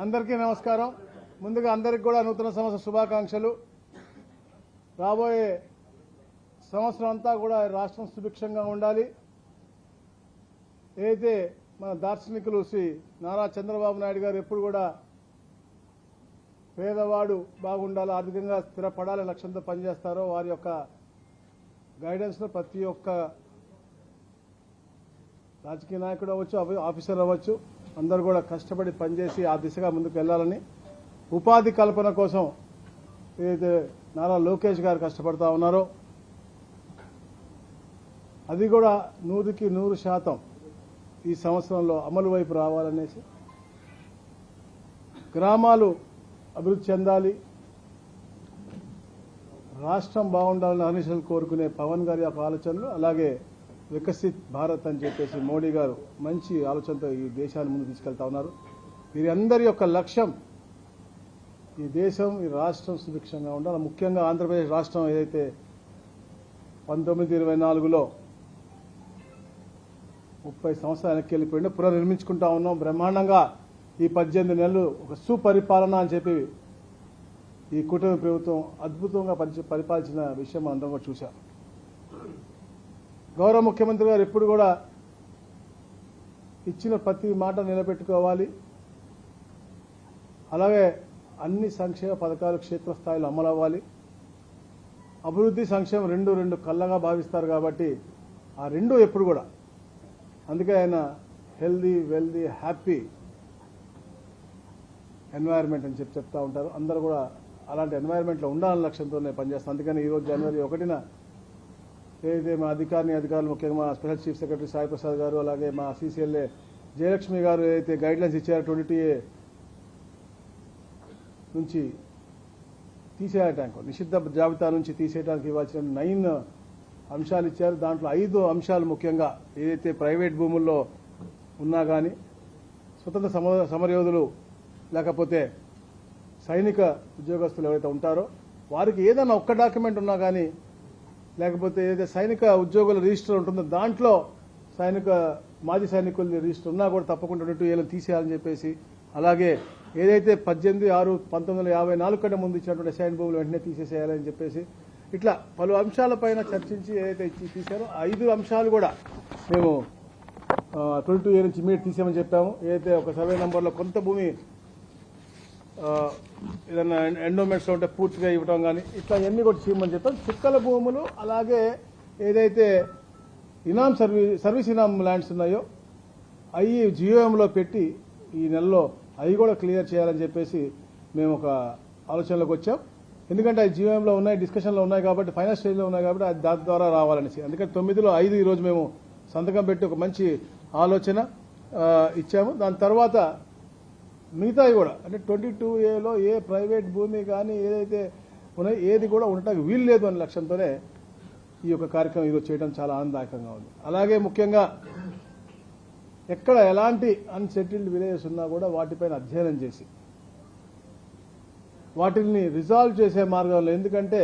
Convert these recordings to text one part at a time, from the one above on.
అందరికీ నమస్కారం. ముందుగా అందరికీ కూడా నూతన సంవత్సర శుభాకాంక్షలు. రాబోయే సంవత్సరం అంతా కూడా రాష్ట్రం సుభిక్షంగా ఉండాలి. ఏదైతే మన దార్శనికులు శ్రీ నారా చంద్రబాబు నాయుడు గారు ఎప్పుడు కూడా పేదవాడు బాగుండాలి, ఆర్థికంగా స్థిరపడాలని లక్ష్యంతో పనిచేస్తారో వారి యొక్క గైడెన్స్లో ప్రతి ఒక్క రాజకీయ నాయకుడు అవ్వచ్చు, ఆఫీసర్ అవ్వచ్చు, అందరూ కూడా కష్టపడి పనిచేసి ఆ దిశగా ముందుకు వెళ్లాలని, ఉపాధి కల్పన కోసం ఏదైతే నారా లోకేష్ గారు కష్టపడతా ఉన్నారో అది కూడా 100కి 100% ఈ సంవత్సరంలో అమలు వైపు రావాలనేసి, గ్రామాలు అభివృద్ధి చెందాలి, రాష్ట్రం బాగుండాలని అనిశలు కోరుకునే పవన్ గారి యొక్క ఆలోచనలు, అలాగే వికసిత్ భారత్ అని చెప్పేసి మోడీ గారు మంచి ఆలోచనతో ఈ దేశాన్ని ముందు తీసుకెళ్తా ఉన్నారు. వీరందరి యొక్క లక్ష్యం ఈ దేశం, ఈ రాష్ట్రం సుభిక్షంగా ఉండాలి. ముఖ్యంగా ఆంధ్రప్రదేశ్ రాష్ట్రం ఏదైతే 1924లో 30 సంవత్సరాలు వెనక్కి వెళ్ళిపోయిందో పునర్నిర్మించుకుంటా ఉన్నాం. బ్రహ్మాండంగా ఈ 18 నెలలు ఒక సుపరిపాలన అని చెప్పి ఈ కూటమి ప్రభుత్వం అద్భుతంగా పరిపాలించిన విషయం అందరం కూడా చూశాం. గౌరవ ముఖ్యమంత్రి గారు ఎప్పుడు కూడా ఇచ్చిన ప్రతి మాట నిలబెట్టుకోవాలి, అలాగే అన్ని సంక్షేమ పథకాలు క్షేత్రస్థాయిలో అమలు అవ్వాలి. అభివృద్ధి సంక్షేమం రెండు కళ్ళగా భావిస్తారు కాబట్టి ఆ రెండు ఎప్పుడు కూడా, అందుకే ఆయన హెల్దీ వెల్దీ హ్యాపీ ఎన్వైరన్మెంట్ అని చెప్తా ఉంటారు. అందరూ కూడా అలాంటి ఎన్వైరన్మెంట్లో ఉండాలని లక్ష్యంతోనే పనిచేస్తాం. అందుకని ఈరోజు జనవరి 1న ఏదైతే మా అధికారులు ముఖ్యంగా మా special chief secretary Sai Prasad గారు, అలాగే మా సీసీఎల్ఏ జయలక్ష్మి గారు ఏదైతే గైడ్లైన్స్ ఇచ్చారో 22A నుంచి తీసేయటానికి, నిషిద్ధ జాబితా నుంచి తీసేయడానికి ఇవ్వాల్సిన 9 అంశాలు ఇచ్చారు. దాంట్లో 5 అంశాలు ముఖ్యంగా ఏదైతే ప్రైవేట్ భూముల్లో ఉన్నా కానీ, స్వతంత్ర సమరయోధులు లేకపోతే సైనిక ఉద్యోగస్తులు ఎవరైతే ఉంటారో వారికి ఏదైనా ఒక్క డాక్యుమెంట్ ఉన్నా కానీ, లేకపోతే ఏదైతే సైనిక ఉద్యోగుల రిజిస్టర్ ఉంటుందో దాంట్లో మాజీ సైనికుల రిజిస్టర్ ఉన్నా కూడా తప్పకుండా 22A తీసేయాలని చెప్పేసి, అలాగే ఏదైతే 18/6/1954 కంటే ముందు ఇచ్చినటువంటి అసైన్ భూములు వెంటనే తీసేసేయాలని చెప్పేసి, ఇట్లా పలు అంశాలపైన చర్చించి ఏదైతే తీశారో 5 అంశాలు కూడా మేము 22A నుంచి ఇమీడియట్ తీసేయమని చెప్పాము. ఏదైతే ఒక సర్వే నెంబర్లో కొంత భూమి ఏదైనా ఎండోమెంట్స్లో ఉంటే పూర్తిగా ఇవ్వడం కానీ ఇట్లా అన్నీ కూడా చేయమని చెప్పాం. చుక్కల భూములు, అలాగే ఏదైతే సర్వీస్ ఇనామ్ ల్యాండ్స్ ఉన్నాయో అవి జియోఎంలో పెట్టి ఈ నెలలో అవి కూడా క్లియర్ చేయాలని చెప్పేసి మేము ఒక ఆలోచనలోకి వచ్చాం. ఎందుకంటే అవి జియోఎంలో ఉన్నాయి, డిస్కషన్లో ఉన్నాయి కాబట్టి, ఫైనల్ స్టేజ్లో ఉన్నాయి కాబట్టి అది దాని ద్వారా రావాలనేసి. అందుకని 9లో 5 ఈరోజు మేము సంతకం పెట్టి ఒక మంచి ఆలోచన ఇచ్చాము. దాని తర్వాత మిగతావి కూడా అంటే 22Aలో ఏ ప్రైవేట్ భూమి కానీ ఏదైతే ఉన్నాయో ఏది కూడా ఉండటానికి వీలు లేదు అనే లక్ష్యంతోనే ఈ యొక్క కార్యక్రమం ఈరోజు చేయడం చాలా ఆనందదాయకంగా ఉంది. అలాగే ముఖ్యంగా ఎక్కడ ఎలాంటి అన్సెటిల్డ్ విలేజెస్ ఉన్నా కూడా వాటిపైన అధ్యయనం చేసి వాటిని రిజాల్వ్ చేసే మార్గంలో, ఎందుకంటే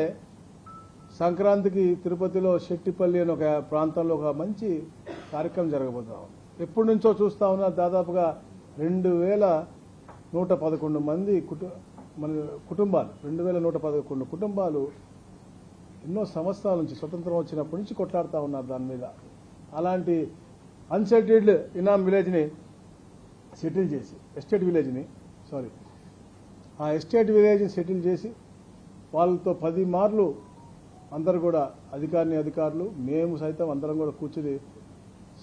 సంక్రాంతికి తిరుపతిలో శెట్టిపల్లి అని ఒక ప్రాంతంలో ఒక మంచి కార్యక్రమం జరగబోతున్నాం. ఎప్పటి నుంచో చూస్తా ఉన్నా, దాదాపుగా 2111 మంది కుటుంబాలు 2111 కుటుంబాలు ఎన్నో సంవత్సరాల నుంచి, స్వతంత్రం వచ్చినప్పటి నుంచి కొట్లాడుతూ ఉన్నారు దాని మీద. అలాంటి అన్సెటిల్డ్ ఇనామ్ విలేజ్ని సెటిల్ చేసి, ఎస్టేట్ విలేజ్ని సెటిల్ చేసి వాళ్ళతో 10 మార్లు అందరు కూడా అధికారులు మేము సైతం అందరం కూడా కూర్చుని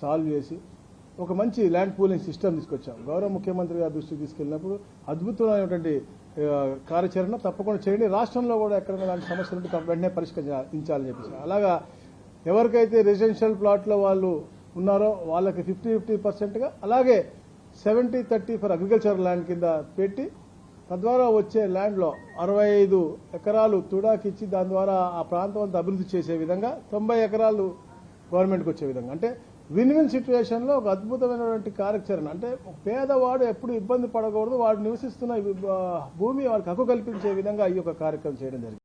సాల్వ్ చేసి ఒక మంచి ల్యాండ్ పూలింగ్ సిస్టమ్ తీసుకొచ్చాం. గౌరవ ముఖ్యమంత్రి గారి దృష్టికి తీసుకెళ్ళినప్పుడు అద్భుతమైనటువంటి కార్యాచరణ తప్పకుండా చేయండి, రాష్ట్రంలో కూడా ఎక్కడైనా లాంటి సమస్యలు ఉంటే వెంటనే పరిష్కరించాలని చెప్పేసి, అలాగా ఎవరికైతే రెసిడెన్షియల్ ప్లాట్లో వాళ్ళు ఉన్నారో వాళ్ళకి 50-50%గా, అలాగే 70-30 ఫర్ అగ్రికల్చర్ ల్యాండ్ కింద పెట్టి తద్వారా వచ్చే ల్యాండ్లో 65 ఎకరాలు తుడాకిచ్చి దాని ద్వారా ఆ ప్రాంతం అంతా అభివృద్ధి చేసే విధంగా 90 ఎకరాలు గవర్నమెంట్కి వచ్చే విధంగా, అంటే విన్ సిచ్యువేషన్లో ఒక అద్భుతమైనటువంటి కార్యాచరణ. అంటే పేదవాడు ఎప్పుడు ఇబ్బంది పడకూడదు, వాడు నివసిస్తున్న భూమి వారికి హక్కు కల్పించే విధంగా ఈ యొక్క కార్యక్రమం చేయడం జరిగింది.